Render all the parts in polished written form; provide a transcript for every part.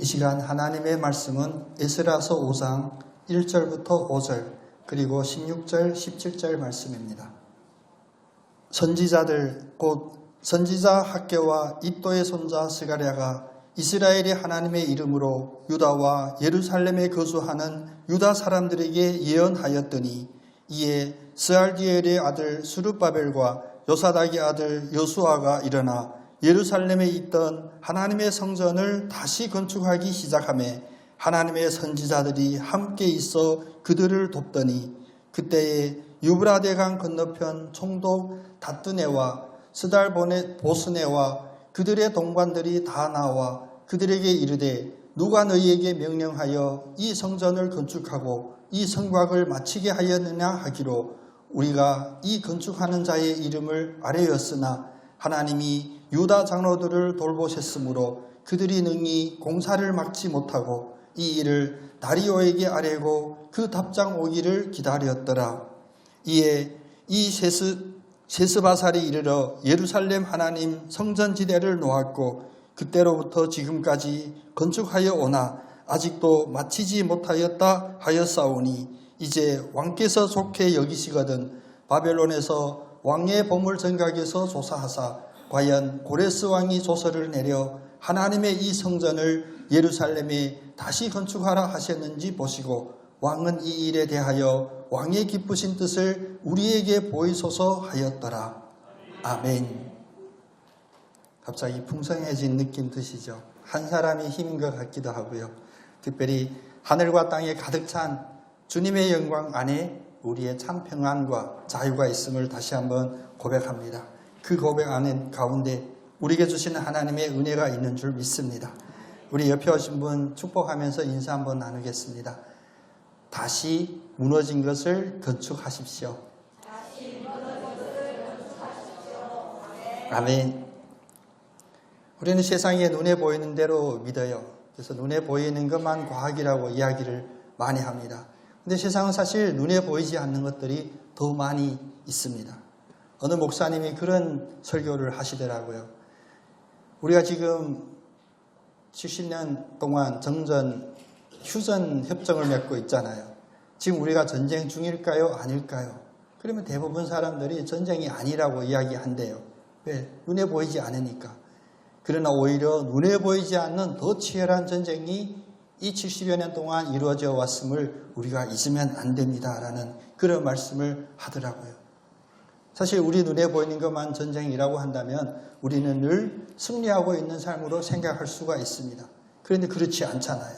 이 시간 하나님의 말씀은 에스라서 5장 1절부터 5절 그리고 16절, 17절 말씀입니다. 선지자들 곧 선지자 학개와 이도의 손자 스가랴가 이스라엘이 하나님의 이름으로 유다와 예루살렘에 거주하는 유다 사람들에게 예언하였더니 이에 스알디엘의 아들 스룹바벨과 요사닥의 아들 여수아가 일어나 예루살렘에 있던 하나님의 성전을 다시 건축하기 시작하며 하나님의 선지자들이 함께 있어 그들을 돕더니 그때에 유브라데강 건너편 총독 다뜨네와 스달보스네와 그들의 동관들이 다 나와 그들에게 이르되 누가 너희에게 명령하여 이 성전을 건축하고 이 성곽을 마치게 하였느냐 하기로 우리가 이 건축하는 자의 이름을 아뢰었으나 하나님이 유다 장로들을 돌보셨으므로 그들이 능히 공사를 막지 못하고 이 일을 다리오에게 아뢰고 그 답장 오기를 기다렸더라. 이에 이 세스바살이 이르러 예루살렘 하나님 성전지대를 놓았고 그때로부터 지금까지 건축하여 오나 아직도 마치지 못하였다 하였사오니 이제 왕께서 좋게 여기시거든 바벨론에서 왕의 보물 정각에서 조사하사 과연 고레스 왕이 조서를 내려 하나님의 이 성전을 예루살렘에 다시 건축하라 하셨는지 보시고 왕은 이 일에 대하여 왕의 기쁘신 뜻을 우리에게 보이소서 하였더라. 아멘. 갑자기 풍성해진 느낌 드시죠? 한 사람이 힘인 것 같기도 하고요. 특별히 하늘과 땅에 가득 찬 주님의 영광 안에 우리의 참 평안과 자유가 있음을 다시 한번 고백합니다. 그 고백 안에 가운데 우리에게 주시는 하나님의 은혜가 있는 줄 믿습니다. 우리 옆에 오신 분 축복하면서 인사 한번 나누겠습니다. 다시 무너진 것을 건축하십시오. 아멘. 우리는 세상에 눈에 보이는 대로 믿어요. 그래서 눈에 보이는 것만 과학이라고 이야기를 많이 합니다. 근데 세상은 사실 눈에 보이지 않는 것들이 더 많이 있습니다. 어느 목사님이 그런 설교를 하시더라고요. 우리가 지금 70년 동안 정전, 휴전 협정을 맺고 있잖아요. 지금 우리가 전쟁 중일까요? 아닐까요? 그러면 대부분 사람들이 전쟁이 아니라고 이야기한대요. 왜? 눈에 보이지 않으니까. 그러나 오히려 눈에 보이지 않는 더 치열한 전쟁이 이 70여 년 동안 이루어져 왔음을 우리가 잊으면 안 됩니다라는 그런 말씀을 하더라고요. 사실 우리 눈에 보이는 것만 전쟁이라고 한다면 우리는 늘 승리하고 있는 삶으로 생각할 수가 있습니다. 그런데 그렇지 않잖아요.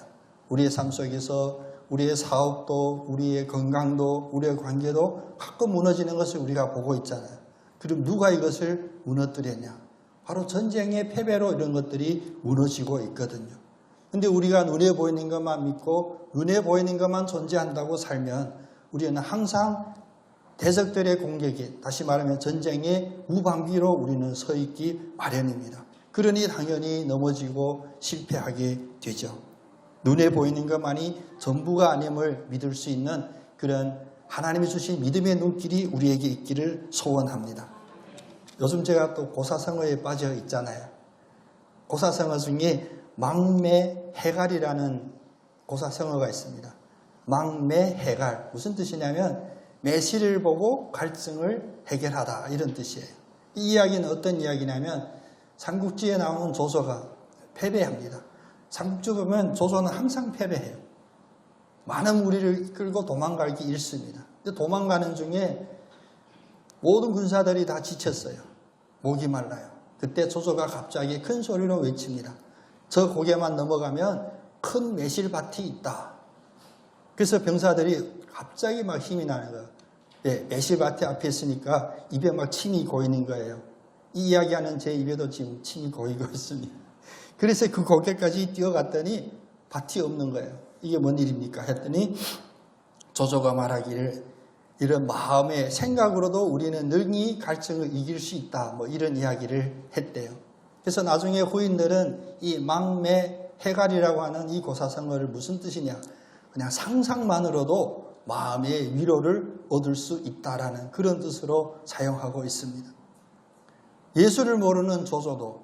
우리의 삶 속에서 우리의 사업도 우리의 건강도 우리의 관계도 가끔 무너지는 것을 우리가 보고 있잖아요. 그럼 누가 이것을 무너뜨렸냐? 바로 전쟁의 패배로 이런 것들이 무너지고 있거든요. 근데 우리가 눈에 보이는 것만 믿고 눈에 보이는 것만 존재한다고 살면 우리는 항상 대적들의 공격에, 다시 말하면 전쟁의 무방비로 우리는 서 있기 마련입니다. 그러니 당연히 넘어지고 실패하게 되죠. 눈에 보이는 것만이 전부가 아님을 믿을 수 있는 그런 하나님이 주신 믿음의 눈길이 우리에게 있기를 소원합니다. 요즘 제가 또 고사성어에 빠져 있잖아요. 고사성어 중에 망매해갈이라는 고사성어가 있습니다. 망매해갈, 무슨 뜻이냐면 매실을 보고 갈증을 해결하다 이런 뜻이에요. 이 이야기는 어떤 이야기냐면 삼국지에 나오는 조조가 패배합니다. 삼국지 보면 조조는 항상 패배해요. 많은 무리를 끌고 도망가기 일쑤입니다. 근데 도망가는 중에 모든 군사들이 다 지쳤어요. 목이 말라요. 그때 조조가 갑자기 큰 소리로 외칩니다. 저 고개만 넘어가면 큰 매실밭이 있다. 그래서 병사들이 갑자기 막 힘이 나는 거예요. 네, 매실밭이 앞에 있으니까 입에 막 침이 고이는 거예요. 이 이야기하는 제 입에도 지금 침이 고이고 있습니다. 그래서 그 고개까지 뛰어갔더니 밭이 없는 거예요. 이게 뭔 일입니까? 했더니 조조가 말하기를 이런 마음의 생각으로도 우리는 능히 갈증을 이길 수 있다. 뭐 이런 이야기를 했대요. 그래서 나중에 후인들은 이 망매해갈이라고 하는 이 고사성어를 무슨 뜻이냐? 그냥 상상만으로도 마음의 위로를 얻을 수 있다라는 그런 뜻으로 사용하고 있습니다. 예수를 모르는 조조도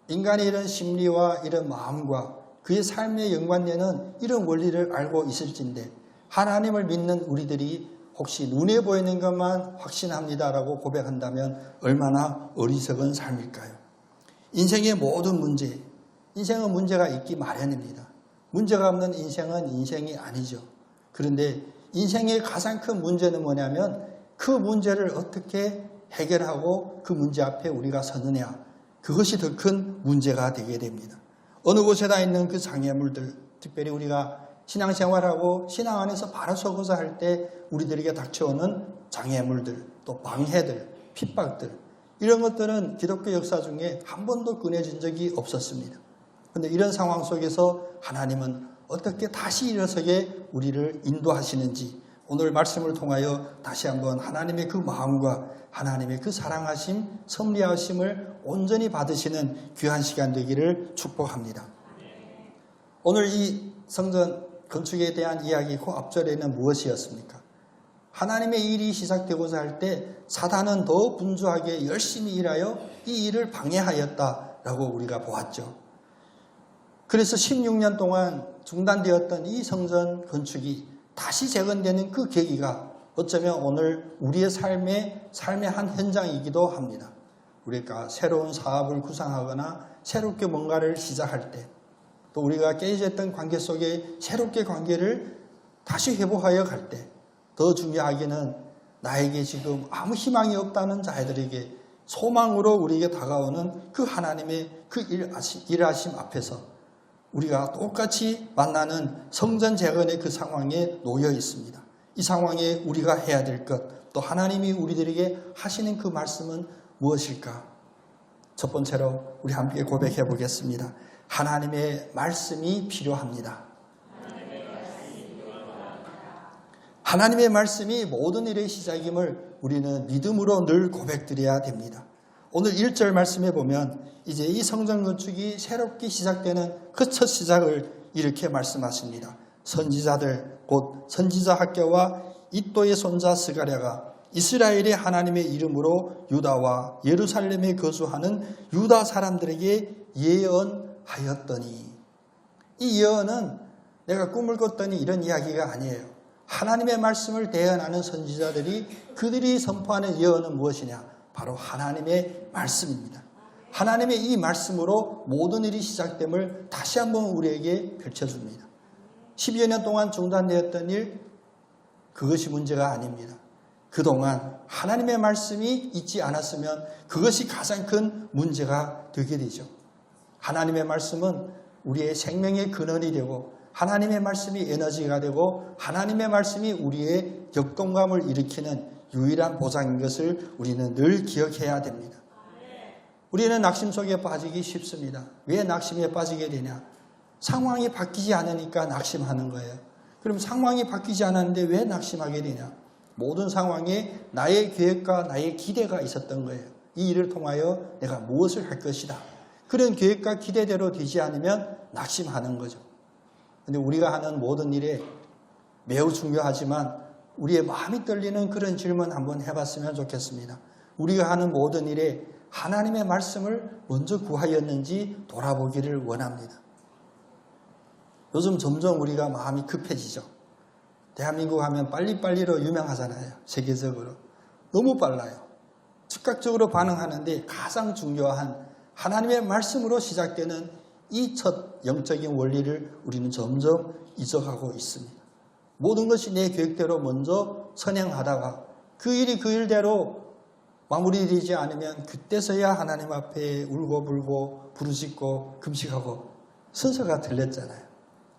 인간의 이런 심리와 이런 마음과 그의 삶에 연관되는 이런 원리를 알고 있을진데 하나님을 믿는 우리들이 혹시 눈에 보이는 것만 확신합니다라고 고백한다면 얼마나 어리석은 삶일까요? 인생의 모든 문제, 인생은 문제가 있기 마련입니다. 문제가 없는 인생은 인생이 아니죠. 그런데 인생의 가장 큰 문제는 뭐냐면 그 문제를 어떻게 해결하고 그 문제 앞에 우리가 서느냐, 그것이 더 큰 문제가 되게 됩니다. 어느 곳에다 있는 그 장애물들, 특별히 우리가 신앙생활하고 신앙 안에서 바로 서고자 할 때 우리들에게 닥쳐오는 장애물들, 또 방해들, 핍박들, 이런 것들은 기독교 역사 중에 한 번도 끊어진 적이 없었습니다. 그런데 이런 상황 속에서 하나님은 어떻게 다시 일어서게 우리를 인도하시는지 오늘 말씀을 통하여 다시 한번 하나님의 그 마음과 하나님의 그 사랑하심, 섭리하심을 온전히 받으시는 귀한 시간 되기를 축복합니다. 오늘 이 성전 건축에 대한 이야기 그 앞절에는 무엇이었습니까? 하나님의 일이 시작되고자 할 때 사단은 더 분주하게 열심히 일하여 이 일을 방해하였다라고 우리가 보았죠. 그래서 16년 동안 중단되었던 이 성전 건축이 다시 재건되는 그 계기가 어쩌면 오늘 우리의 삶의 한 현장이기도 합니다. 우리가 새로운 사업을 구상하거나 새롭게 뭔가를 시작할 때, 또 우리가 깨졌던 관계 속에 새롭게 관계를 다시 회복하여 갈 때, 더 중요하게는 나에게 지금 아무 희망이 없다는 자들에게 소망으로 우리에게 다가오는 그 하나님의 그 일하심 앞에서 우리가 똑같이 만나는 성전 재건의 그 상황에 놓여 있습니다. 이 상황에 우리가 해야 될 것, 또 하나님이 우리들에게 하시는 그 말씀은 무엇일까? 첫 번째로 우리 함께 고백해 보겠습니다. 하나님의 말씀이 필요합니다. 하나님의 말씀이 모든 일의 시작임을 우리는 믿음으로 늘 고백드려야 됩니다. 오늘 1절 말씀에 보면 이제 이 성전 건축이 새롭게 시작되는 그 첫 시작을 이렇게 말씀하십니다. 선지자들 곧 선지자 학교와 이또의 손자 스가랴가 이스라엘의 하나님의 이름으로 유다와 예루살렘에 거주하는 유다 사람들에게 예언하였더니, 이 예언은 내가 꿈을 꿨더니 이런 이야기가 아니에요. 하나님의 말씀을 대언하는 선지자들이 그들이 선포하는 예언은 무엇이냐? 바로 하나님의 말씀입니다. 하나님의 이 말씀으로 모든 일이 시작됨을 다시 한번 우리에게 펼쳐줍니다. 12여 년 동안 중단되었던 일, 그것이 문제가 아닙니다. 그동안 하나님의 말씀이 있지 않았으면 그것이 가장 큰 문제가 되게 되죠. 하나님의 말씀은 우리의 생명의 근원이 되고 하나님의 말씀이 에너지가 되고 하나님의 말씀이 우리의 역동감을 일으키는 유일한 보장인 것을 우리는 늘 기억해야 됩니다. 우리는 낙심 속에 빠지기 쉽습니다. 왜 낙심에 빠지게 되냐? 상황이 바뀌지 않으니까 낙심하는 거예요. 그럼 상황이 바뀌지 않았는데 왜 낙심하게 되냐? 모든 상황에 나의 계획과 나의 기대가 있었던 거예요. 이 일을 통하여 내가 무엇을 할 것이다. 그런 계획과 기대대로 되지 않으면 낙심하는 거죠. 그런데 우리가 하는 모든 일에 매우 중요하지만 우리의 마음이 떨리는 그런 질문 한번 해봤으면 좋겠습니다. 우리가 하는 모든 일에 하나님의 말씀을 먼저 구하였는지 돌아보기를 원합니다. 요즘 점점 우리가 마음이 급해지죠. 대한민국 하면 빨리빨리로 유명하잖아요. 세계적으로. 너무 빨라요. 즉각적으로 반응하는데 가장 중요한 하나님의 말씀으로 시작되는 이 첫 영적인 원리를 우리는 점점 잊어가고 있습니다. 모든 것이 내 계획대로 먼저 선행하다가 그 일이 그 일대로 마무리되지 않으면 그때서야 하나님 앞에 울고불고 부르짖고 금식하고 순서가 틀렸잖아요.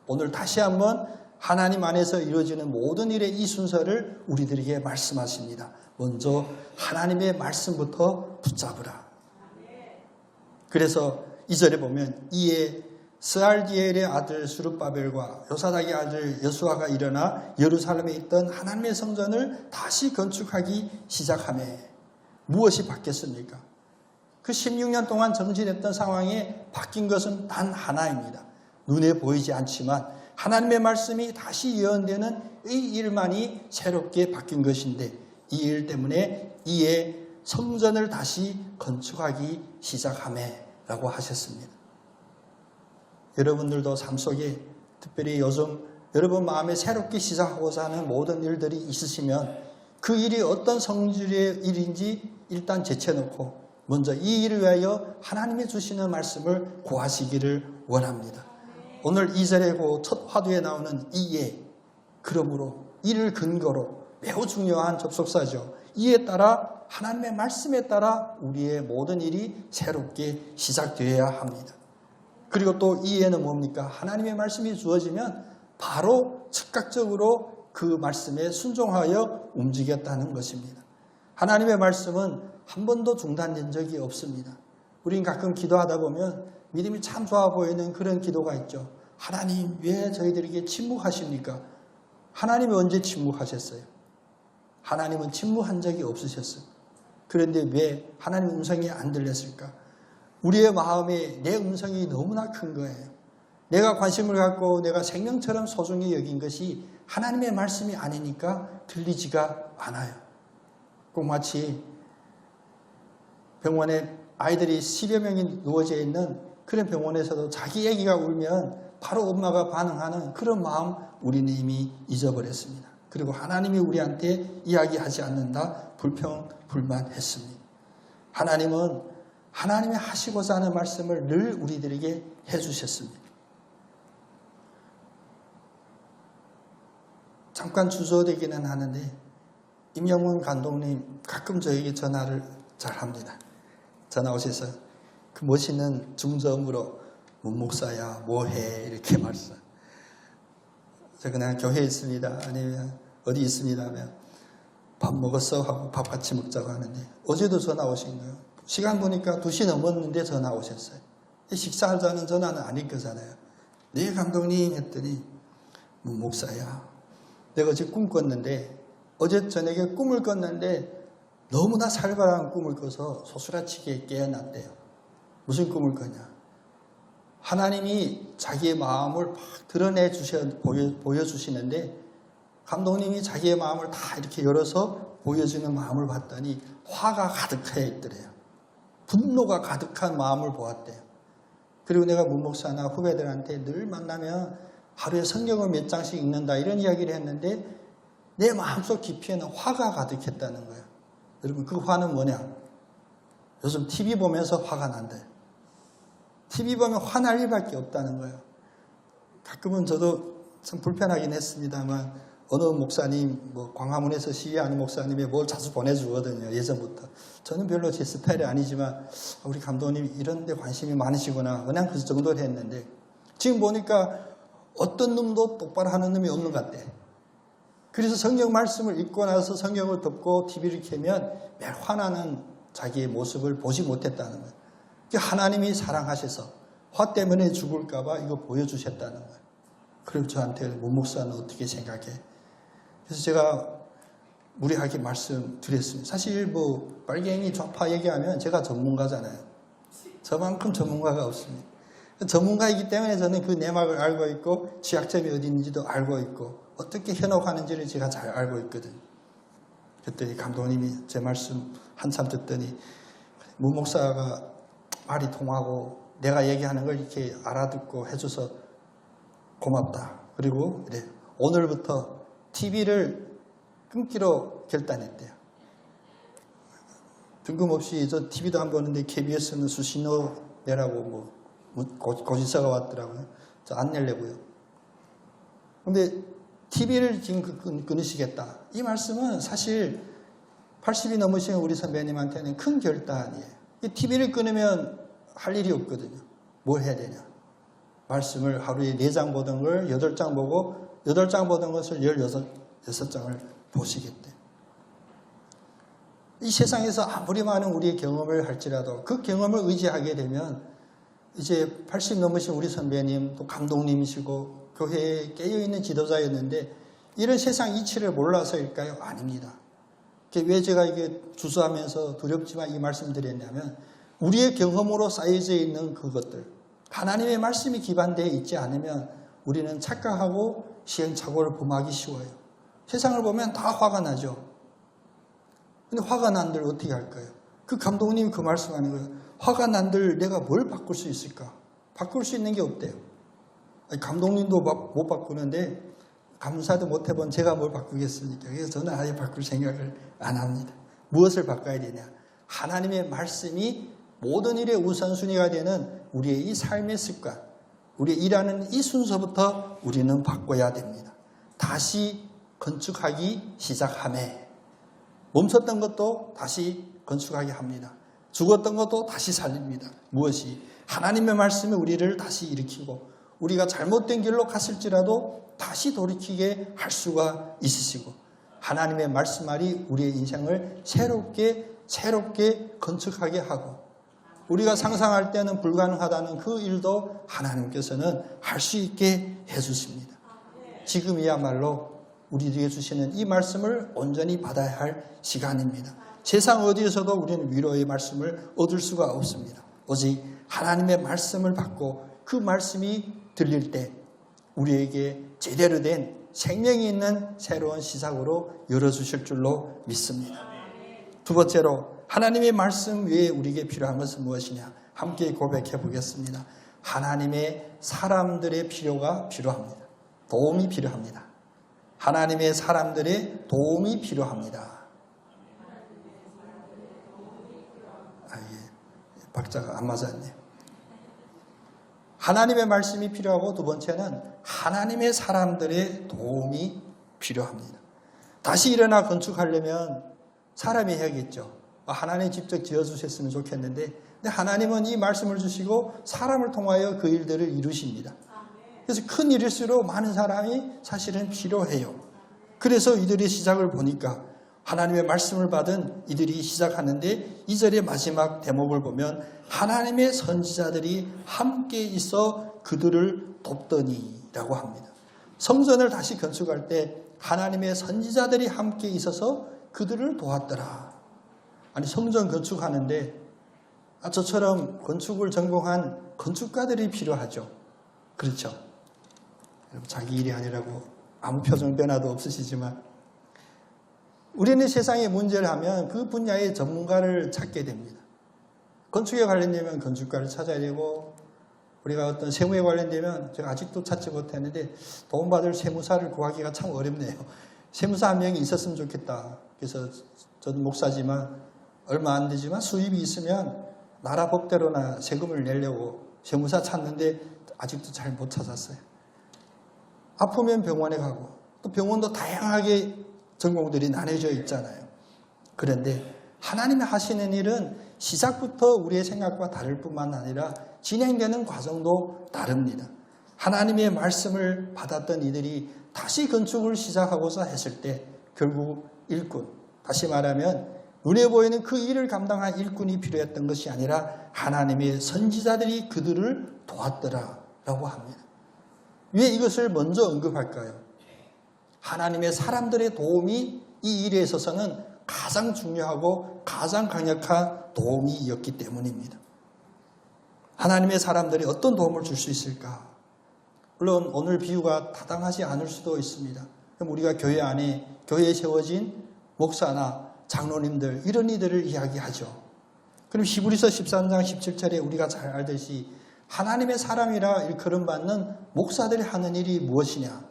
오늘 다시 한번 하나님 안에서 이루어지는 모든 일의 이 순서를 우리들에게 말씀하십니다. 먼저 하나님의 말씀부터 붙잡으라. 그래서 2절에 보면 이에 스알디엘의 아들 수룹바벨과 요사닥의 아들 여수아가 일어나 예루살렘에 있던 하나님의 성전을 다시 건축하기 시작하며 무엇이 바뀌었습니까? 그 16년 동안 정진했던 상황에 바뀐 것은 단 하나입니다. 눈에 보이지 않지만 하나님의 말씀이 다시 예언되는 이 일만이 새롭게 바뀐 것인데 이 일 때문에 이에 성전을 다시 건축하기 시작하며 라고 하셨습니다. 여러분들도 삶 속에 특별히 요즘 여러분 마음에 새롭게 시작하고자 하는 모든 일들이 있으시면 그 일이 어떤 성질의 일인지 일단 제쳐놓고 먼저 이 일을 위하여 하나님이 주시는 말씀을 구하시기를 원합니다. 오늘 2절에 그 첫 화두에 나오는 이에, 그러므로 이를 근거로 매우 중요한 접속사죠. 이에 따라 하나님의 말씀에 따라 우리의 모든 일이 새롭게 시작되어야 합니다. 그리고 또 이에는 뭡니까? 하나님의 말씀이 주어지면 바로 즉각적으로 그 말씀에 순종하여 움직였다는 것입니다. 하나님의 말씀은 한 번도 중단된 적이 없습니다. 우린 가끔 기도하다 보면 믿음이 참 좋아 보이는 그런 기도가 있죠. 하나님, 왜 저희들에게 침묵하십니까? 하나님이 언제 침묵하셨어요? 하나님은 침묵한 적이 없으셨어요. 그런데 왜 하나님 음성이 안 들렸을까? 우리의 마음에 내 음성이 너무나 큰 거예요. 내가 관심을 갖고 내가 생명처럼 소중히 여긴 것이 하나님의 말씀이 아니니까 들리지가 않아요. 꼭 마치 병원에 아이들이 10여 명이 누워져 있는 그런 병원에서도 자기 아기가 울면 바로 엄마가 반응하는 그런 마음 우리는 이미 잊어버렸습니다. 그리고 하나님이 우리한테 이야기하지 않는다 불평불만했습니다. 하나님은 하나님이 하시고자 하는 말씀을 늘 우리들에게 해주셨습니다. 잠깐 주저되기는 하는데 임영문 감독님 가끔 저에게 전화를 잘 합니다. 전화 오셔서 그 멋있는 중저음으로 문 목사야 뭐해 이렇게 말씀. 저 그냥 교회에 있습니다. 아니면 어디 있습니다 하면 밥 먹었어 하고 밥 같이 먹자고 하는데 어제도 전화 오신 거예요. 시간 보니까 2시 넘었는데 전화 오셨어요. 식사하자는 전화는 아닐 거잖아요. 네 감독님 했더니 문 목사야 내가 어제 꿈 꿨는데 어제 저녁에 꿈을 꿨는데 너무나 살벌한 꿈을 꿔서 소스라치게 깨어났대요. 무슨 꿈을 꿨냐? 하나님이 자기의 마음을 막 드러내 보여주시는데 감독님이 자기의 마음을 다 이렇게 열어서 보여주는 마음을 봤더니 화가 가득해 있더래요. 분노가 가득한 마음을 보았대요. 그리고 내가 문 목사나 후배들한테 늘 만나면 하루에 성경을 몇 장씩 읽는다 이런 이야기를 했는데 내 마음속 깊이에는 화가 가득했다는 거예요. 여러분 그 화는 뭐냐? 요즘 TV 보면서 화가 난대. TV 보면 화날 일밖에 없다는 거예요. 가끔은 저도 참 불편하긴 했습니다만 어느 목사님, 광화문에서 시위하는 목사님이 뭘 자주 보내주거든요. 예전부터. 저는 별로 제 스타일이 아니지만 우리 감독님이 이런 데 관심이 많으시구나. 그냥 그 정도로 했는데 지금 보니까 어떤 놈도 똑바로 하는 놈이 없는 것 같아. 그래서 성경 말씀을 읽고 나서 성경을 덮고 TV를 켜면 매일 화나는 자기의 모습을 보지 못했다는 거예요. 하나님이 사랑하셔서 화 때문에 죽을까 봐 이거 보여주셨다는 거예요. 그럼 저한테 문 목사는 어떻게 생각해? 그래서 제가 무리하게 말씀드렸습니다. 사실 빨갱이 좌파 얘기하면 제가 전문가잖아요. 저만큼 전문가가 없습니다. 전문가이기 때문에 저는 그 내막을 알고 있고 취약점이 어디 있는지도 알고 있고 어떻게 현혹하는지를 제가 잘 알고 있거든요. 그랬더니 감독님이 제 말씀 한참 듣더니 문 목사가 말이 통하고 내가 얘기하는 걸 이렇게 알아듣고 해줘서 고맙다. 그리고 그래, 오늘부터 TV를 끊기로 결단했대요. 뜬금없이 저 TV도 안 보는데 KBS는 수신호 내라고 고지서가 왔더라고요. 저 안 내려고요. 근데 TV를 지금 끊으시겠다. 이 말씀은 사실 80이 넘으신 우리 선배님한테는 큰 결단이에요. 이 TV를 끊으면 할 일이 없거든요. 뭘 해야 되냐. 말씀을 하루에 4장 보던 걸 8장 보고 8장 보던 것을 16장을 보시겠대. 이 세상에서 아무리 많은 우리의 경험을 할지라도 그 경험을 의지하게 되면 이제 80 넘으신 우리 선배님 또 감독님이시고 교회에 깨어있는 지도자였는데 이런 세상 이치를 몰라서일까요? 아닙니다. 왜 제가 이게 주저하면서 두렵지만 이 말씀 드렸냐면 우리의 경험으로 쌓여져 있는 그것들 하나님의 말씀이 기반되어 있지 않으면 우리는 착각하고 시행착오를 범하기 쉬워요. 세상을 보면 다 화가 나죠. 근데 화가 난들 어떻게 할까요? 그 감독님이 그 말씀하는 거예요. 화가 난들 내가 뭘 바꿀 수 있을까? 바꿀 수 있는 게 없대요. 감독님도 못 바꾸는데 감사도 못 해본 제가 뭘 바꾸겠습니까? 그래서 저는 아예 바꿀 생각을 안 합니다. 무엇을 바꿔야 되냐? 하나님의 말씀이 모든 일의 우선순위가 되는 우리의 이 삶의 습관, 우리의 일하는 이 순서부터 우리는 바꿔야 됩니다. 다시 건축하기 시작하매 멈췄던 것도 다시 건축하게 합니다. 죽었던 것도 다시 살립니다. 무엇이? 하나님의 말씀이 우리를 다시 일으키고 우리가 잘못된 길로 갔을지라도 다시 돌이키게 할 수가 있으시고 하나님의 말씀알이 우리의 인생을 새롭게 건축하게 하고 우리가 상상할 때는 불가능하다는 그 일도 하나님께서는 할 수 있게 해주십니다. 지금이야말로 우리에게 주시는 이 말씀을 온전히 받아야 할 시간입니다. 세상 어디에서도 우리는 위로의 말씀을 얻을 수가 없습니다. 오직 하나님의 말씀을 받고 그 말씀이 들릴 때 우리에게 제대로 된 생명이 있는 새로운 시작으로 열어주실 줄로 믿습니다. 두 번째로 하나님의 말씀 외에 우리에게 필요한 것은 무엇이냐? 함께 고백해 보겠습니다. 하나님의 사람들의 필요가 필요합니다. 도움이 필요합니다. 하나님의 사람들의 도움이 필요합니다. 박자가 안 맞았네요. 하나님의 말씀이 필요하고 두 번째는 하나님의 사람들의 도움이 필요합니다. 다시 일어나 건축하려면 사람이 해야겠죠. 하나님 직접 지어주셨으면 좋겠는데 근데 하나님은 이 말씀을 주시고 사람을 통하여 그 일들을 이루십니다. 그래서 큰 일일수록 많은 사람이 사실은 필요해요. 그래서 이들의 시작을 보니까 하나님의 말씀을 받은 이들이 시작하는데 2절의 마지막 대목을 보면 하나님의 선지자들이 함께 있어 그들을 돕더니라고 합니다. 성전을 다시 건축할 때 하나님의 선지자들이 함께 있어서 그들을 도왔더라. 아니 성전 건축하는데 저처럼 건축을 전공한 건축가들이 필요하죠. 그렇죠. 자기 일이 아니라고 아무 표정 변화도 없으시지만 우리는 세상의 문제를 하면 그 분야의 전문가를 찾게 됩니다. 건축에 관련되면 건축가를 찾아야 되고 우리가 어떤 세무에 관련되면 제가 아직도 찾지 못했는데 도움받을 세무사를 구하기가 참 어렵네요. 세무사 한 명이 있었으면 좋겠다. 그래서 저는 목사지만 얼마 안 되지만 수입이 있으면 나라 법대로나 세금을 내려고 세무사 찾는데 아직도 잘 못 찾았어요. 아프면 병원에 가고 또 병원도 다양하게 전공들이 나눠져 있잖아요. 그런데 하나님이 하시는 일은 시작부터 우리의 생각과 다를 뿐만 아니라 진행되는 과정도 다릅니다. 하나님의 말씀을 받았던 이들이 다시 건축을 시작하고자 했을 때 결국 일꾼, 다시 말하면 눈에 보이는 그 일을 감당한 일꾼이 필요했던 것이 아니라 하나님의 선지자들이 그들을 도왔더라라고 합니다. 왜 이것을 먼저 언급할까요? 하나님의 사람들의 도움이 이 일에 있어서는 가장 중요하고 가장 강력한 도움이었기 때문입니다. 하나님의 사람들이 어떤 도움을 줄 수 있을까? 물론 오늘 비유가 타당하지 않을 수도 있습니다. 그럼 우리가 교회 안에 교회에 세워진 목사나 장로님들 이런 이들을 이야기하죠. 그럼 히브리서 13장 17절에 우리가 잘 알듯이 하나님의 사람이라 일컬음받는 목사들이 하는 일이 무엇이냐?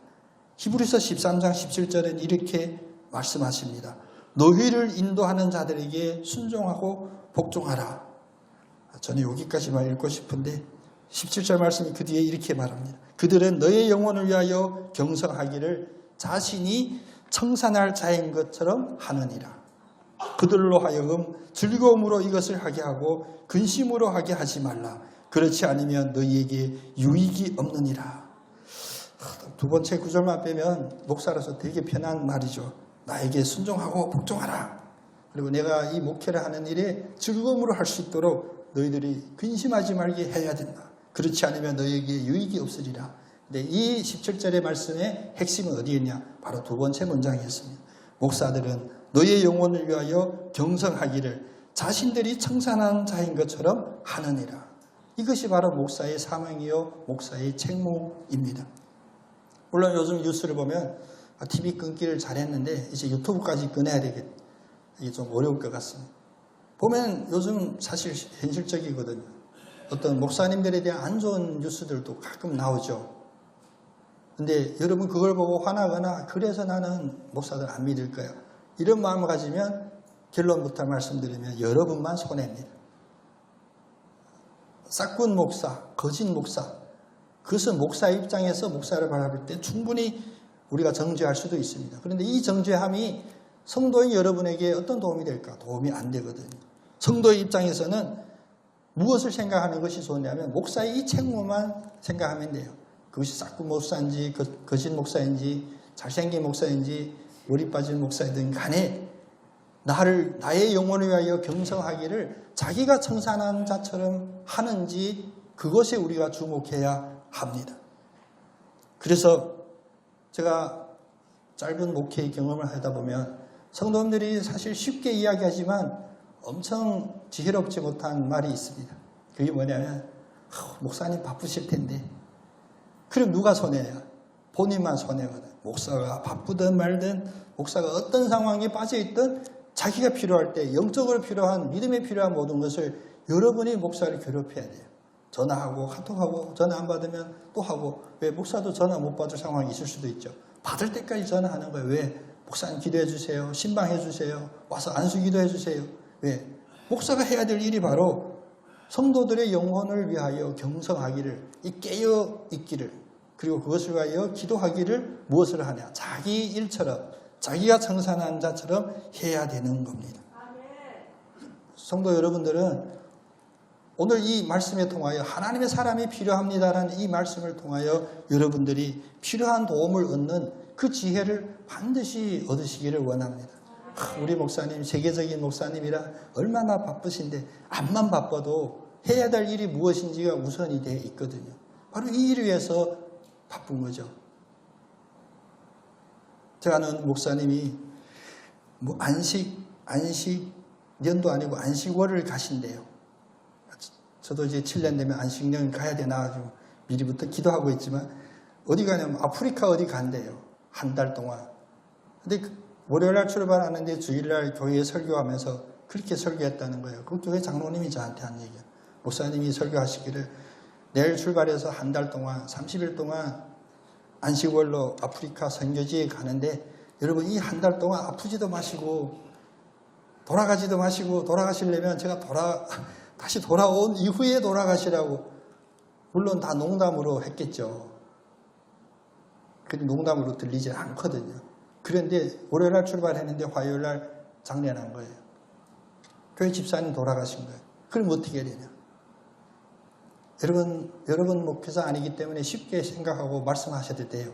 히브리서 13장 17절은 이렇게 말씀하십니다. 너희를 인도하는 자들에게 순종하고 복종하라. 저는 여기까지만 읽고 싶은데 17절 말씀이 그 뒤에 이렇게 말합니다. 그들은 너의 영혼을 위하여 경성하기를 자신이 청산할 자인 것처럼 하느니라. 그들로 하여금 즐거움으로 이것을 하게 하고 근심으로 하게 하지 말라. 그렇지 않으면 너희에게 유익이 없느니라. 두 번째 구절만 빼면 목사로서 되게 편한 말이죠. 나에게 순종하고 복종하라. 그리고 내가 이 목회를 하는 일에 즐거움으로 할 수 있도록 너희들이 근심하지 말게 해야 된다. 그렇지 않으면 너희에게 유익이 없으리라. 근데 이 17절의 말씀의 핵심은 어디에 있냐? 바로 두 번째 문장이었습니다. 목사들은 너의 영혼을 위하여 경성하기를 자신들이 청산한 자인 것처럼 하느니라. 이것이 바로 목사의 사명이요 목사의 책무입니다. 물론 요즘 뉴스를 보면 TV 끊기를 잘했는데 이제 유튜브까지 끊어야 되겠다. 이게 좀 어려울 것 같습니다. 보면 요즘 사실 현실적이거든요. 어떤 목사님들에 대한 안 좋은 뉴스들도 가끔 나오죠. 근데 여러분 그걸 보고 화나거나 그래서 나는 목사들 안 믿을 거야, 이런 마음을 가지면 결론부터 말씀드리면 여러분만 손해입니다. 싹군 목사, 거짓 목사, 그것은 목사의 입장에서 목사를 바라볼 때 충분히 우리가 정죄할 수도 있습니다. 그런데 이 정죄함이 성도인 여러분에게 어떤 도움이 될까? 도움이 안 되거든요. 성도의 입장에서는 무엇을 생각하는 것이 좋냐면 목사의 이 책무만 생각하면 돼요. 그것이 싹군 목사인지 거짓 목사인지 잘생긴 목사인지 열이 빠진 목사이든 간에 나의 영혼을 위하여 경성하기를 자기가 청산한 자처럼 하는지 그것에 우리가 주목해야 합니다. 그래서 제가 짧은 목회의 경험을 하다 보면 성도님들이 사실 쉽게 이야기하지만 엄청 지혜롭지 못한 말이 있습니다. 그게 뭐냐면 목사님 바쁘실 텐데, 그럼 누가 손해야? 본인만 손해거든. 목사가 바쁘든 말든 목사가 어떤 상황에 빠져있든 자기가 필요할 때 영적으로 필요한 믿음에 필요한 모든 것을 여러분이 목사를 괴롭혀야 돼요. 전화하고 카톡하고 전화 안 받으면 또 하고, 왜 목사도 전화 못 받을 상황이 있을 수도 있죠. 받을 때까지 전화하는 거예요. 왜? 목사님 기도해 주세요. 신방해 주세요. 와서 안수 기도해 주세요. 왜? 목사가 해야 될 일이 바로 성도들의 영혼을 위하여 경성하기를, 깨어 있기를, 그리고 그것을 위하여 기도하기를 무엇을 하냐? 자기 일처럼, 자기가 청산한 자처럼 해야 되는 겁니다. 성도 여러분들은 오늘 이 말씀에 통하여 하나님의 사람이 필요합니다라는 이 말씀을 통하여 여러분들이 필요한 도움을 얻는 그 지혜를 반드시 얻으시기를 원합니다. 우리 목사님 세계적인 목사님이라 얼마나 바쁘신데 암만 바빠도 해야 될 일이 무엇인지가 우선이 되어 있거든요. 바로 이 일을 위해서 바쁜 거죠. 제가 아는 목사님이 안식년도 아니고 안식월을 가신대요. 저도 이제 7년 되면 안식년 가야 되나 좀 미리부터 기도하고 있지만, 어디 가냐면 아프리카 어디 간대요. 한 달 동안. 근데 월요일날 출발하는데 주일날 교회에 설교하면서 그렇게 설교했다는 거예요. 그 교회 장로님이 저한테 한 얘기예요. 목사님이 설교하시기를 내일 출발해서 한 달 동안 30일 동안 안식월로 아프리카 선교지에 가는데 여러분 이 한 달 동안 아프지도 마시고 돌아가지도 마시고, 돌아가시려면 제가 다시 돌아온 이후에 돌아가시라고, 물론 다 농담으로 했겠죠. 근데 농담으로 들리지 않거든요. 그런데 월요일날 출발했는데 화요일날 장례난 거예요. 교회 집사님 돌아가신 거예요. 그럼 어떻게 해야 되냐? 여러분 목회자 아니기 때문에 쉽게 생각하고 말씀하셔도 돼요.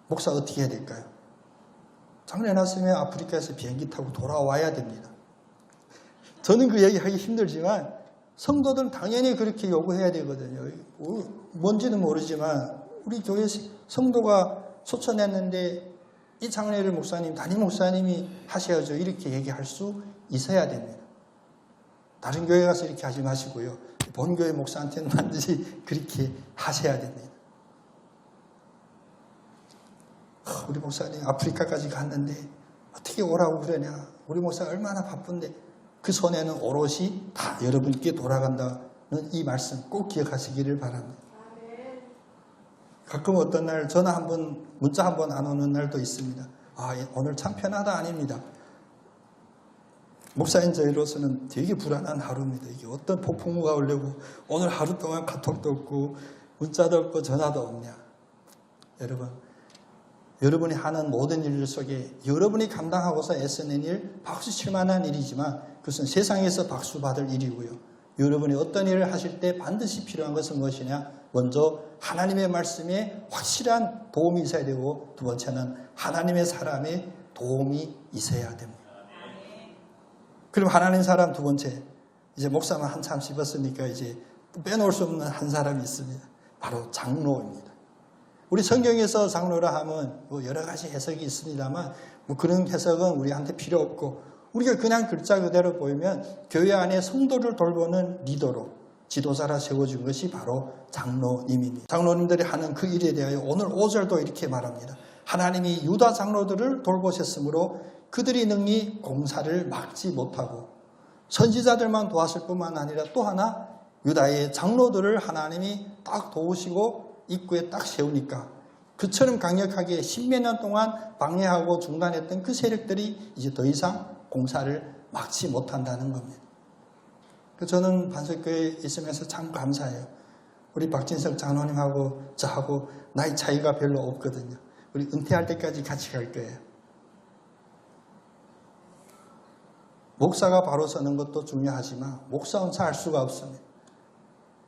목사 어떻게 해야 될까요? 장례났으면 아프리카에서 비행기 타고 돌아와야 됩니다. 저는 그 얘기하기 힘들지만 성도들은 당연히 그렇게 요구해야 되거든요. 뭔지는 모르지만 우리 교회 성도가 소천했는데 이 장례를 목사님, 담임 목사님이 하셔야죠. 이렇게 얘기할 수 있어야 됩니다. 다른 교회 가서 이렇게 하지 마시고요. 본교회 목사한테는 반드시 그렇게 하셔야 됩니다. 우리 목사님 아프리카까지 갔는데 어떻게 오라고 그러냐. 우리 목사가 얼마나 바쁜데 그 손에는 오롯이 다 여러분께 돌아간다는 이 말씀 꼭 기억하시기를 바랍니다. 가끔 어떤 날 전화 한번, 문자 한번 안 오는 날도 있습니다. 오늘 참 편하다 아닙니다. 목사인 저희로서는 되게 불안한 하루입니다. 이게 어떤 폭풍우가 오려고 오늘 하루 동안 카톡도 없고 문자도 없고 전화도 없냐. 여러분이 하는 모든 일들 속에 여러분이 감당하고서 애쓰는 일, 박수 칠 만한 일이지만 그것은 세상에서 박수 받을 일이고요. 여러분이 어떤 일을 하실 때 반드시 필요한 것은 무엇이냐? 먼저 하나님의 말씀에 확실한 도움이 있어야 되고, 두 번째는 하나님의 사람의 도움이 있어야 됩니다. 그럼 하나님 사람 두 번째, 이제 목사만 한참 씹었으니까 이제 빼놓을 수 없는 한 사람이 있습니다. 바로 장로입니다. 우리 성경에서 장로라 하면 여러 가지 해석이 있습니다만 그런 해석은 우리한테 필요 없고, 우리가 그냥 글자 그대로 보이면 교회 안에 성도를 돌보는 리더로 지도자라 세워준 것이 바로 장로님입니다. 장로님들이 하는 그 일에 대하여 오늘 5절도 이렇게 말합니다. 하나님이 유다 장로들을 돌보셨으므로 그들이 능히 공사를 막지 못하고, 선지자들만 도왔을 뿐만 아니라 또 하나 유다의 장로들을 하나님이 딱 도우시고 입구에 딱 세우니까 그처럼 강력하게 십몇 년 동안 방해하고 중단했던 그 세력들이 이제 더 이상 공사를 막지 못한다는 겁니다. 저는 반석교회에 있으면서 참 감사해요. 우리 박진석 장로님하고 저하고 나이 차이가 별로 없거든요. 우리 은퇴할 때까지 같이 갈 거예요. 목사가 바로 서는 것도 중요하지만 목사 혼자 할 수가 없습니다.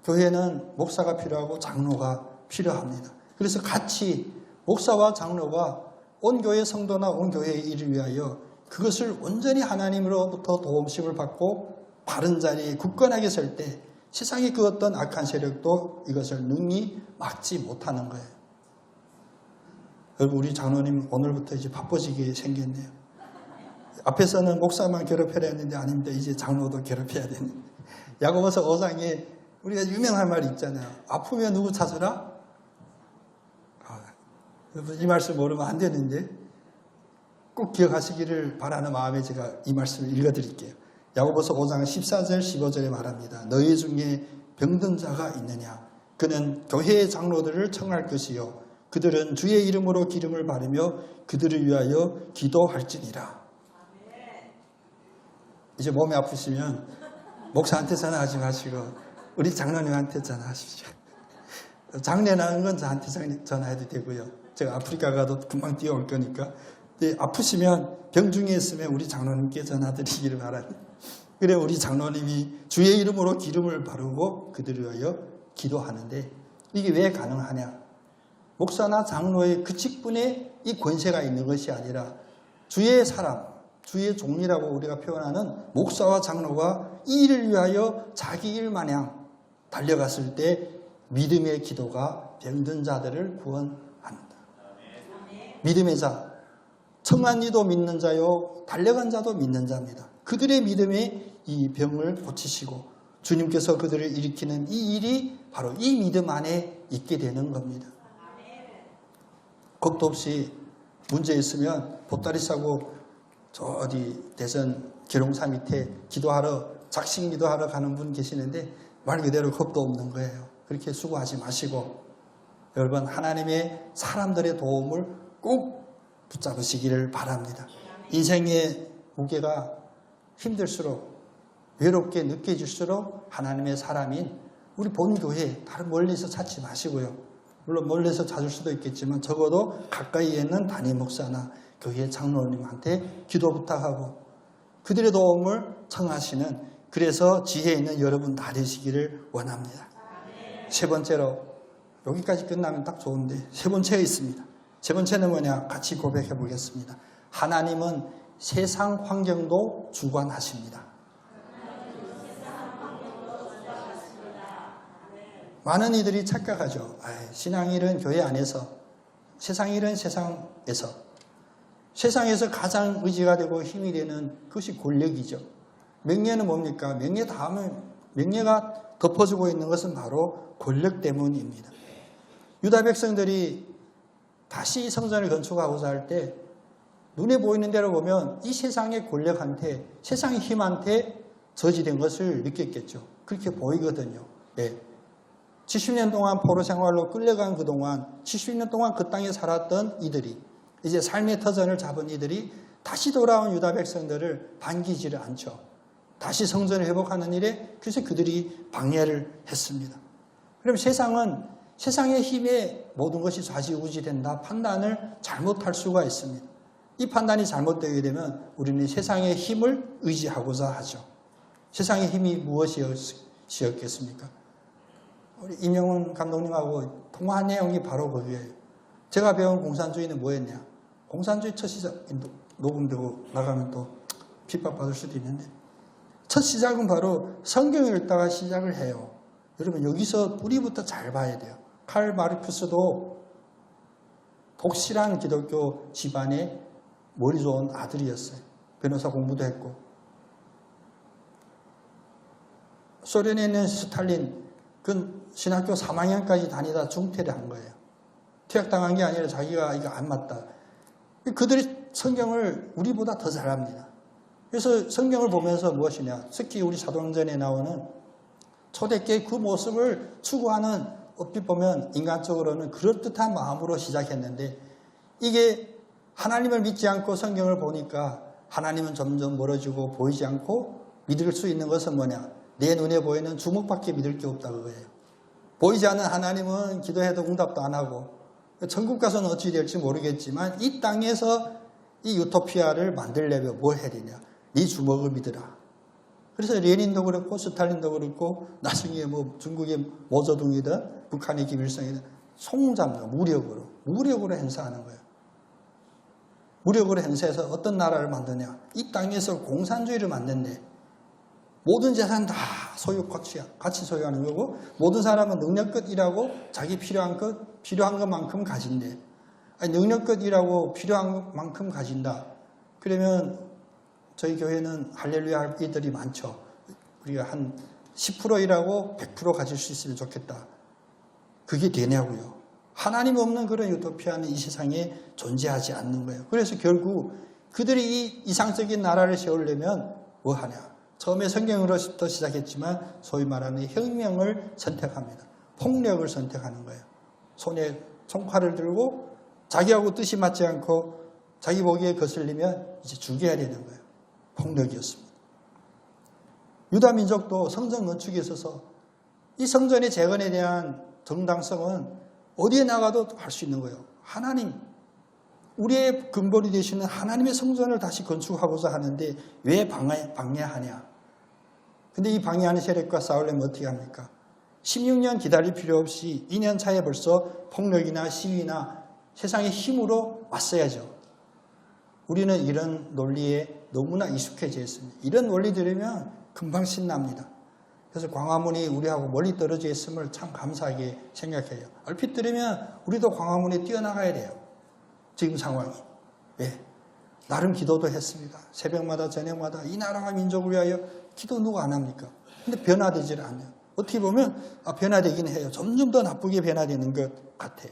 교회는 목사가 필요하고 장로가 필요합니다. 그래서 같이 목사와 장로가 온 교회 성도나 온 교회의 일을 위하여 그것을 온전히 하나님으로부터 도움심을 받고 바른 자리에 굳건하게 설 때 세상의 그 어떤 악한 세력도 이것을 능히 막지 못하는 거예요. 여러분, 우리 장로님 오늘부터 이제 바빠지게 생겼네요. 앞에서는 목사만 괴롭혀야 했는데 아닙니다. 이제 장로도 괴롭혀야 되는. 야고보서 5장에 우리가 유명한 말이 있잖아요. 아프면 누구 찾으라? 여러분, 이 말씀 모르면 안 되는데 꼭 기억하시기를 바라는 마음에 제가 이 말씀을 읽어드릴게요. 야고보서 5장 14절 15절에 말합니다. 너희 중에 병든 자가 있느냐? 그는 교회의 장로들을 청할 것이요 그들은 주의 이름으로 기름을 바르며 그들을 위하여 기도할지니라. 이제 몸이 아프시면 목사한테 전화하지 마시고 우리 장로님한테 전화하십시오. 장례 나는 건 저한테 전화해도 되고요. 제가 아프리카 가도 금방 뛰어올 거니까. 아프시면 병중에 있으면 우리 장로님께 전화드리기를 바랍니다. 그래 우리 장로님이 주의 이름으로 기름을 바르고 그들을 위하여 기도하는데 이게 왜 가능하냐? 목사나 장로의 그 직분에 이 권세가 있는 것이 아니라 주의 사람, 주의 종이라고 우리가 표현하는 목사와 장로가 이 일을 위하여 자기 일 마냥 달려갔을 때 믿음의 기도가 병든 자들을 구원합니다. 믿음의 자, 청한 이도 믿는 자요 달려간 자도 믿는 자입니다. 그들의 믿음에 이 병을 고치시고 주님께서 그들을 일으키는 이 일이 바로 이 믿음 안에 있게 되는 겁니다. 겁도 없이 문제 있으면 보따리 싸고 저 어디 대선 계룡사 밑에 기도하러 작심 기도하러 가는 분 계시는데 말 그대로 겁도 없는 거예요. 그렇게 수고하지 마시고 여러분 하나님의 사람들의 도움을 꼭 붙잡으시기를 바랍니다. 인생의 무게가 힘들수록 외롭게 느껴질수록 하나님의 사람인 우리 본교회 다른 멀리서 찾지 마시고요. 물론 멀리서 찾을 수도 있겠지만 적어도 가까이에 있는 담임 목사나 교회 장로님한테 기도 부탁하고 그들의 도움을 청하시는 그래서 지혜 있는 여러분 다 되시기를 원합니다. 세 번째로 여기까지 끝나면 딱 좋은데 세 번째가 있습니다. 세 번째는 뭐냐? 같이 고백해 보겠습니다. 하나님은 세상 환경도 주관하십니다. 많은 이들이 착각하죠. 신앙일은 교회 안에서, 세상일은 세상에서. 세상에서 가장 의지가 되고 힘이 되는 그것이 권력이죠. 명예는 뭡니까? 명예 다음에 명예가 덮어지고 있는 것은 바로 권력 때문입니다. 유다 백성들이 다시 성전을 건축하고자 할 때 눈에 보이는 대로 보면 이 세상의 권력한테 세상의 힘한테 저지된 것을 느꼈겠죠. 그렇게 보이거든요. 70년 동안 포로 생활로 끌려간 그동안 70년 동안 그 땅에 살았던 이들이 이제 삶의 터전을 잡은 이들이 다시 돌아온 유다 백성들을 반기지를 않죠. 다시 성전을 회복하는 일에 그래서 그들이 방해를 했습니다. 그럼 세상은 세상의 힘에 모든 것이 좌지우지된다 판단을 잘못할 수가 있습니다. 이 판단이 잘못되게 되면 우리는 세상의 힘을 의지하고자 하죠. 세상의 힘이 무엇이었겠습니까? 우리 임영훈 감독님하고 통화한 내용이 바로 거기에요. 제가 배운 공산주의는 뭐였냐? 공산주의 첫 시작, 녹음되고 나가면 또 핍박받을 수도 있는데 첫 시작은 바로 성경을 읽다가 시작을 해요. 여러분 여기서 뿌리부터 잘 봐야 돼요. 칼 마르크스도 독실한 기독교 집안의 머리 좋은 아들이었어요. 변호사 공부도 했고 소련에 있는 스탈린 그 신학교 3학년까지 다니다 중퇴를 한 거예요. 퇴학당한 게 아니라 자기가 이거 안 맞다. 그들이 성경을 우리보다 더 잘합니다. 그래서 성경을 보면서 무엇이냐? 특히 우리 사도행전에 나오는 초대교회 그 모습을 추구하는 어떻게 보면 인간적으로는 그럴듯한 마음으로 시작했는데 이게 하나님을 믿지 않고 성경을 보니까 하나님은 점점 멀어지고 보이지 않고 믿을 수 있는 것은 뭐냐? 내 눈에 보이는 주먹밖에 믿을 게 없다 그거예요. 보이지 않는 하나님은 기도해도 응답도 안 하고 천국 가서는 어찌 될지 모르겠지만 이 땅에서 이 유토피아를 만들려면 뭘 해야 되냐? 네 주먹을 믿으라. 그래서 레닌도 그렇고 스탈린도 그렇고 나중에 뭐 중국의 모저둥이든 북한의 김일성이든 송잡는 무력으로 행사하는 거예요. 무력으로 행사해서 어떤 나라를 만드냐? 이 땅에서 공산주의를 만든대. 모든 재산 다 같이 소유하는 거고 모든 사람은 능력껏 일하고 자기 필요한 것만큼 가진대. 아니, 능력껏 일하고 필요한 만큼 가진다. 그러면 저희 교회는 할렐루야 할 이들이 많죠. 우리가 한 10% 일하고 100% 가질 수 있으면 좋겠다. 그게 되냐고요. 하나님 없는 그런 유토피아는 이 세상에 존재하지 않는 거예요. 그래서 결국 그들이 이 이상적인 나라를 세우려면 뭐 하냐. 처음에 성경으로부터 시작했지만 소위 말하는 혁명을 선택합니다. 폭력을 선택하는 거예요. 손에 총칼을 들고 자기하고 뜻이 맞지 않고 자기 보기에 거슬리면 이제 죽여야 되는 거예요. 폭력이었습니다. 유다 민족도 성전 건축에 있어서 이 성전의 재건에 대한 정당성은 어디에 나가도 할 수 있는 거예요. 하나님, 우리의 근본이 되시는 하나님의 성전을 다시 건축하고자 하는데 왜 방해하냐. 근데 이 방해하는 세력과 싸우려면 어떻게 합니까? 16년 기다릴 필요 없이 2년 차에 벌써 폭력이나 시위나 세상의 힘으로 맞서야죠. 우리는 이런 논리에 너무나 익숙해져 있습니다. 이런 논리 들으면 금방 신납니다. 그래서 광화문이 우리하고 멀리 떨어져 있음을 참 감사하게 생각해요. 얼핏 들으면 우리도 광화문에 뛰어나가야 돼요. 지금 상황이. 왜? 나름 기도도 했습니다. 새벽마다 저녁마다 이 나라와 민족을 위하여 기도 누가 안 합니까? 근데 변화되질 않아요. 어떻게 보면 변화되긴 해요. 점점 더 나쁘게 변화되는 것 같아요.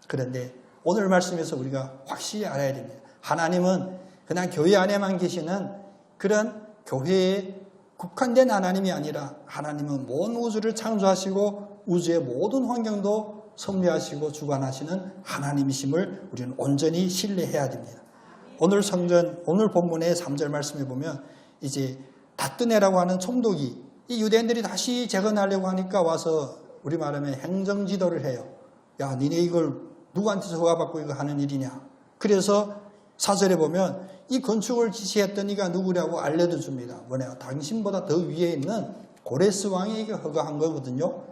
그런데 오늘 말씀에서 우리가 확실히 알아야 됩니다. 하나님은 그냥 교회 안에만 계시는 그런 교회에 국한된 하나님이 아니라 하나님은 온 우주를 창조하시고 우주의 모든 환경도 섭리하시고 주관하시는 하나님이심을 우리는 온전히 신뢰해야 됩니다. 오늘 성전, 오늘 본문의 3절 말씀에 보면 이제 다뜨네라고 하는 총독이 이 유대인들이 다시 재건하려고 하니까 와서 우리 말하면 행정지도를 해요. 야, 니네 이걸 누구한테서 허가받고 이거 하는 일이냐. 그래서 4절에 보면 이 건축을 지시했던 이가 누구냐고 알려도 줍니다. 뭐냐, 당신보다 더 위에 있는 고레스 왕이 이게 허가한 거거든요.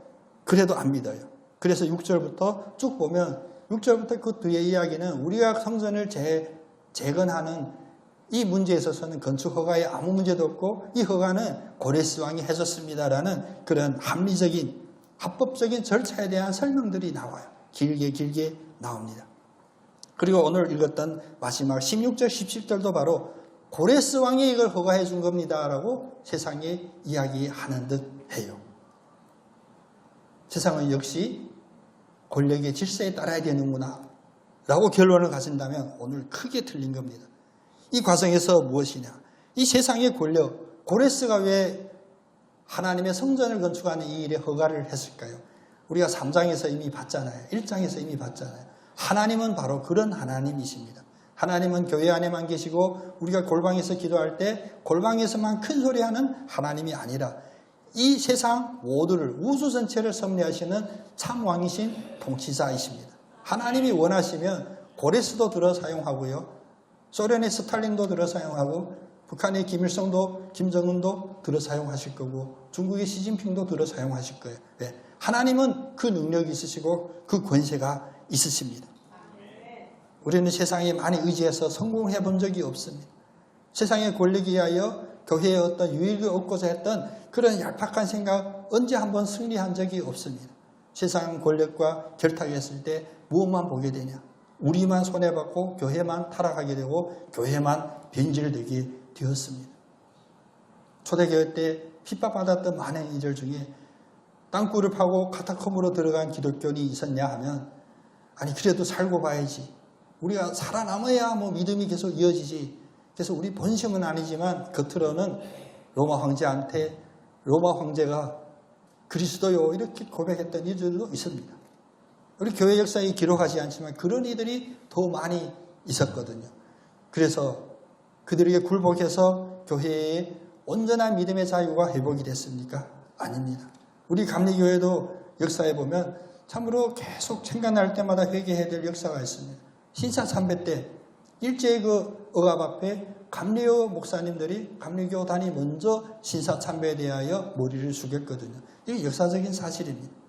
그래도 안 믿어요. 그래서 6절부터 쭉 보면 6절부터 그 뒤에 이야기는 우리가 성전을 재건하는 이 문제에 있어서는 건축 허가에 아무 문제도 없고 이 허가는 고레스 왕이 해줬습니다라는 그런 합리적인 합법적인 절차에 대한 설명들이 나와요. 길게 나옵니다. 그리고 오늘 읽었던 마지막 16절 17절도 바로 고레스 왕이 이걸 허가해 준 겁니다라고 세상에 이야기하는 듯 해요. 세상은 역시 권력의 질서에 따라야 되는구나 라고 결론을 가진다면 오늘 크게 틀린 겁니다. 이 과정에서 무엇이냐? 이 세상의 권력, 고레스가 왜 하나님의 성전을 건축하는 이 일에 허가를 했을까요? 우리가 3장에서 이미 봤잖아요. 1장에서 이미 봤잖아요. 하나님은 바로 그런 하나님이십니다. 하나님은 교회 안에만 계시고 우리가 골방에서 기도할 때 골방에서만 큰 소리하는 하나님이 아니라 이 세상 모두를 우주 전체를 섭리하시는 참 왕이신 통치자이십니다. 하나님이 원하시면 고레스도 들어 사용하고요. 소련의 스탈린도 들어 사용하고 북한의 김일성도 김정은도 들어 사용하실 거고 중국의 시진핑도 들어 사용하실 거예요. 왜? 하나님은 그 능력이 있으시고 그 권세가 있으십니다. 우리는 세상에 많이 의지해서 성공해 본 적이 없습니다. 세상의 권력에 의하여 교회에 어떤 유익을 얻고자 했던 그런 얄팍한 생각 언제 한번 승리한 적이 없습니다. 세상 권력과 결탁했을 때 무엇만 보게 되냐? 우리만 손해받고 교회만 타락하게 되고 교회만 변질되게 되었습니다. 초대교회 때 핍박받았던 많은 이들 중에 땅굴을 파고 카타콤으로 들어간 기독교인이 있었냐 하면 아니 그래도 살고 봐야지. 우리가 살아남아야 뭐 믿음이 계속 이어지지. 그래서 우리 본심은 아니지만 겉으로는 로마 황제가 그리스도요 이렇게 고백했던 이들도 있습니다. 우리 교회 역사에 기록하지 않지만 그런 이들이 더 많이 있었거든요. 그래서 그들에게 굴복해서 교회의 온전한 믿음의 자유가 회복이 됐습니까? 아닙니다. 우리 감리교회도 역사에 보면 참으로 계속 생각날 때마다 회개해야 될 역사가 있습니다. 신사참배 때 일제의 그 억압 앞에 감리교 목사님들이 감리교단이 먼저 신사참배에 대하여 머리를 숙였거든요. 이게 역사적인 사실입니다.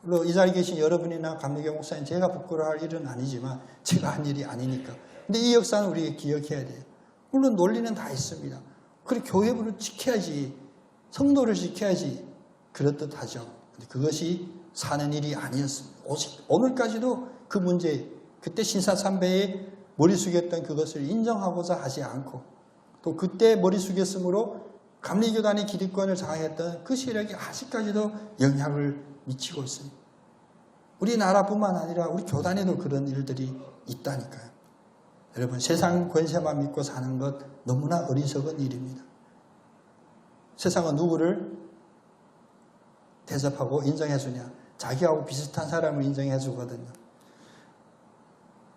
물론 이 자리에 계신 여러분이나 감리교 목사님 제가 부끄러워할 일은 아니지만 제가 한 일이 아니니까. 근데 이 역사는 우리가 기억해야 돼요. 물론 논리는 다 있습니다. 그리고 교회부를 지켜야지, 성도를 지켜야지 그렇듯 하죠. 근데 그것이 사는 일이 아니었습니다. 오늘까지도 그 문제, 그때 신사참배에 머리 숙였던 그것을 인정하고자 하지 않고 또 그때 머리 숙였으므로 감리교단의 기득권을 장악했던 그 세력이 아직까지도 영향을 미치고 있습니다. 우리나라뿐만 아니라 우리 교단에도 그런 일들이 있다니까요. 여러분, 세상 권세만 믿고 사는 것 너무나 어리석은 일입니다. 세상은 누구를 대접하고 인정해주냐? 자기하고 비슷한 사람을 인정해주거든요.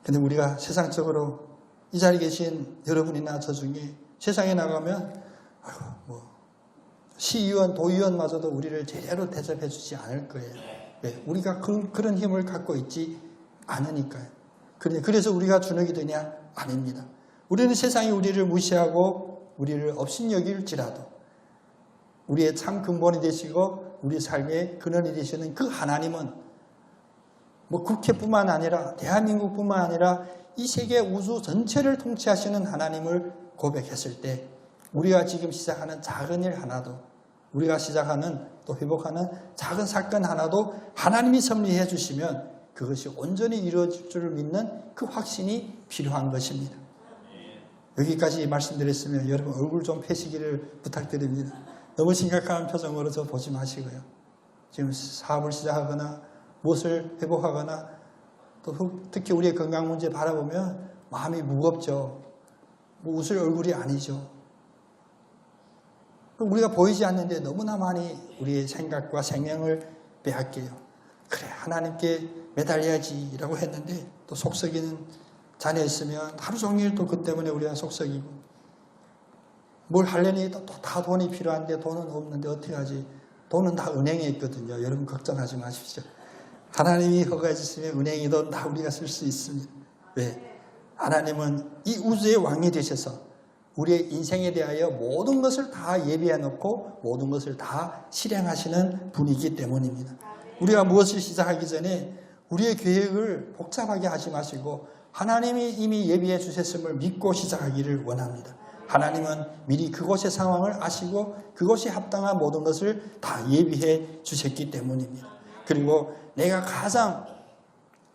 근데 우리가 세상적으로 이 자리에 계신 여러분이나 저 중에 세상에 나가면 시의원, 도의원마저도 우리를 제대로 대접해주지 않을 거예요. 왜? 우리가 그런 힘을 갖고 있지 않으니까요. 그래서 우리가 주눅이 드냐? 아닙니다. 우리는 세상이 우리를 무시하고 우리를 업신여길지라도 우리의 참 근본이 되시고 우리 삶의 근원이 되시는 그 하나님은 국회뿐만 아니라 대한민국뿐만 아니라 이 세계 우주 전체를 통치하시는 하나님을 고백했을 때 우리가 지금 시작하는 작은 일 하나도, 우리가 시작하는 또 회복하는 작은 사건 하나도 하나님이 섭리해 주시면 그것이 온전히 이루어질 줄 믿는 그 확신이 필요한 것입니다. 여기까지 말씀드렸으면 여러분 얼굴 좀 펴시기를 부탁드립니다. 너무 심각한 표정으로 저 보지 마시고요. 지금 사업을 시작하거나 무엇을 회복하거나 또 특히 우리의 건강 문제 바라보면 마음이 무겁죠. 웃을 얼굴이 아니죠. 우리가 보이지 않는데 너무나 많이 우리의 생각과 생명을 빼앗겨요. 그래, 하나님께 매달려야지 라고 했는데 또 속썩이는 자녀 있으면 하루 종일 또 그 때문에 우리가 속썩이고 뭘 하려니 또 다 돈이 필요한데 돈은 없는데 어떻게 하지? 돈은 다 은행에 있거든요. 여러분 걱정하지 마십시오. 하나님이 허가해 주시면 은행의 돈 다 우리가 쓸 수 있습니다. 왜? 하나님은 이 우주의 왕이 되셔서 우리의 인생에 대하여 모든 것을 다 예비해 놓고 모든 것을 다 실행하시는 분이기 때문입니다. 우리가 무엇을 시작하기 전에 우리의 계획을 복잡하게 하지 마시고 하나님이 이미 예비해 주셨음을 믿고 시작하기를 원합니다. 하나님은 미리 그곳의 상황을 아시고 그것이 합당한 모든 것을 다 예비해 주셨기 때문입니다. 그리고 내가 가장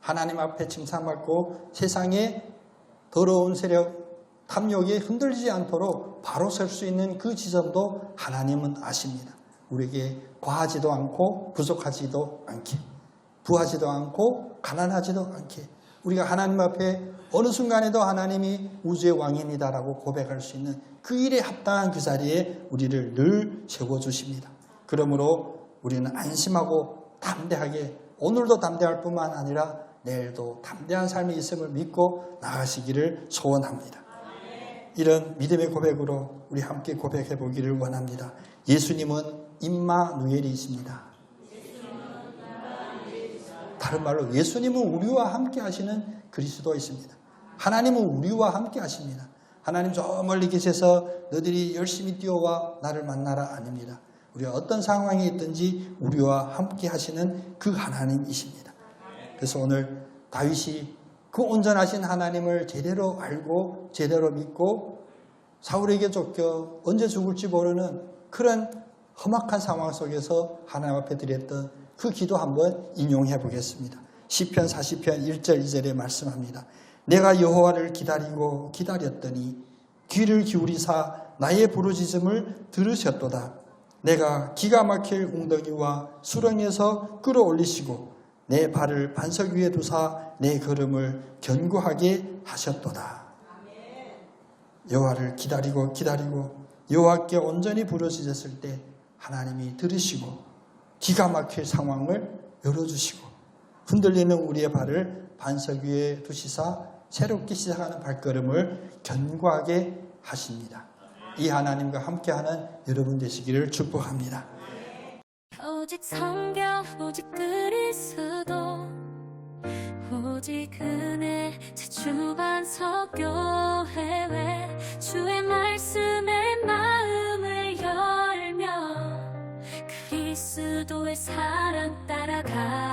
하나님 앞에 칭찬받고 세상의 더러운 세력, 탐욕에 흔들리지 않도록 바로 설 수 있는 그 지점도 하나님은 아십니다. 우리에게 과하지도 않고 부족하지도 않게, 부하지도 않고 가난하지도 않게 우리가 하나님 앞에 어느 순간에도 하나님이 우주의 왕입니다라고 고백할 수 있는 그 일에 합당한 그 자리에 우리를 늘 세워주십니다. 그러므로 우리는 안심하고 담대하게 오늘도 담대할 뿐만 아니라 내일도 담대한 삶이 있음을 믿고 나가시기를 소원합니다. 이런 믿음의 고백으로 우리 함께 고백해 보기를 원합니다. 예수님은 임마누엘이십니다. 다른 말로 예수님은 우리와 함께 하시는 그리스도이십니다. 하나님은 우리와 함께 하십니다. 하나님 저 멀리 계셔서 너희들이 열심히 뛰어와 나를 만나라 아닙니다. 우리가 어떤 상황에 있든지 우리와 함께 하시는 그 하나님이십니다. 그래서 오늘 다윗이 그 온전하신 하나님을 제대로 알고 제대로 믿고 사울에게 쫓겨 언제 죽을지 모르는 그런 험악한 상황 속에서 하나님 앞에 드렸던 그 기도 한번 인용해 보겠습니다. 시편 40편 1절 2절에 말씀합니다. 내가 여호와를 기다리고 기다렸더니 귀를 기울이사 나의 부르짖음을 들으셨도다. 내가 기가 막힐 웅덩이와 수렁에서 끌어올리시고 내 발을 반석 위에 두사 내 걸음을 견고하게 하셨도다. 여호와를 기다리고 여호와께 온전히 부르짖었을 때 하나님이 들으시고 기가 막힐 상황을 열어주시고 흔들리는 우리의 발을 반석 위에 두시사 새롭게 시작하는 발걸음을 견고하게 하십니다. 이 하나님과 함께하는 여러분 되시기를 축복합니다. 오직 성경, 오직 그리스도, 오직 은혜, 제주반석 교회에 주의 말씀에 마음을 열며 그리스도의 사랑 따라가